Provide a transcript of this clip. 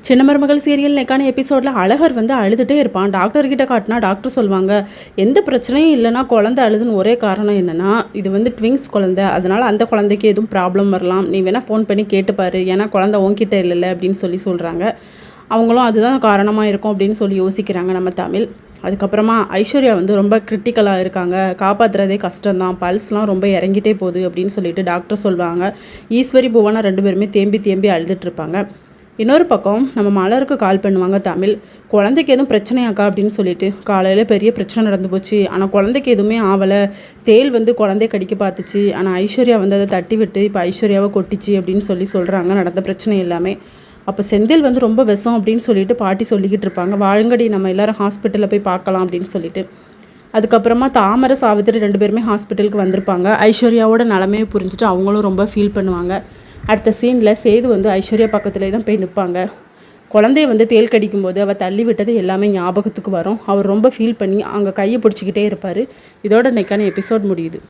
சின்ன மருமகள் சீரியல் நெக்கான எபிசோடில் அழகர் வந்து அழுதுகிட்டே இருப்பான். டாக்டர்கிட்ட காட்டினா டாக்டர் சொல்லுவாங்க, எந்த பிரச்சனையும் இல்லைனா குழந்தை அழுதுன்னு ஒரே காரணம் என்னென்னா இது வந்து ட்விங்ஸ் குழந்தை, அதனால் அந்த குழந்தைக்கு எதுவும் ப்ராப்ளம் வரலாம், நீ வேணால் ஃபோன் பண்ணி கேட்டுப்பாரு, ஏன்னா குழந்தை உன்கிட்ட இல்லைல்ல அப்படின்னு சொல்கிறாங்க. அவங்களும் அதுதான் காரணமாக இருக்கும் அப்படின்னு சொல்லி யோசிக்கிறாங்க நம்ம தமிழ். அதுக்கப்புறமா ஐஸ்வர்யா வந்து ரொம்ப கிரிட்டிக்கலாக இருக்காங்க, காப்பாற்றுறதே கஷ்டம்தான், பல்ஸ்லாம் ரொம்ப இறங்கிட்டே போகுது அப்படின்னு சொல்லிட்டு டாக்டர் சொல்லுவாங்க. ஈஸ்வரி புவனா 2 பேருமே தேம்பி அழுதுட்டுருப்பாங்க. இன்னொரு பக்கம் நம்ம மலருக்கு கால் பண்ணுவாங்க தமிழ். குழந்தைக்கு எதுவும் பிரச்சனையாக்கா அப்படின்னு சொல்லிட்டு. காலையில் பெரிய பிரச்சனை நடந்து போச்சு, ஆனால் குழந்தைக்கு எதுவுமே ஆகலை, தேள் வந்து குழந்தைய கடிக்க பார்த்துச்சு, ஆனால் ஐஸ்வர்யா வந்து அதை தட்டி விட்டு இப்போ ஐஸ்வர்யாவை கொட்டிச்சு அப்படின்னு சொல்கிறாங்க நடந்த பிரச்சனை எல்லாமே. அப்போ செந்தில் வந்து ரொம்ப விஷம் அப்படின்னு சொல்லிட்டு பாட்டி சொல்லிக்கிட்டு இருப்பாங்க. வாழுங்கடி நம்ம எல்லோரும் ஹாஸ்பிட்டலில் போய் பார்க்கலாம் அப்படின்னு சொல்லிட்டு. அதுக்கப்புறமா தாமரை சாவித்திரி 2 பேருமே ஹாஸ்பிட்டலுக்கு வந்திருப்பாங்க. ஐஸ்வர்யாவோட நிலமையை புரிஞ்சுட்டு அவங்களும் ரொம்ப ஃபீல் பண்ணுவாங்க. அடுத்த சீனில் சேது வந்து ஐஸ்வர்யா பக்கத்துலேயே தான் போய் நிற்பாங்க. குழந்தைய வந்து தேள் கடிக்கும்போது அவள் தள்ளி விட்டது எல்லாமே ஞாபகத்துக்கு வரும். அவர் ரொம்ப ஃபீல் பண்ணி அங்கே கையை பிடிச்சிக்கிட்டே இருப்பார். இதோட இன்னைக்கான எபிசோட் முடியுது.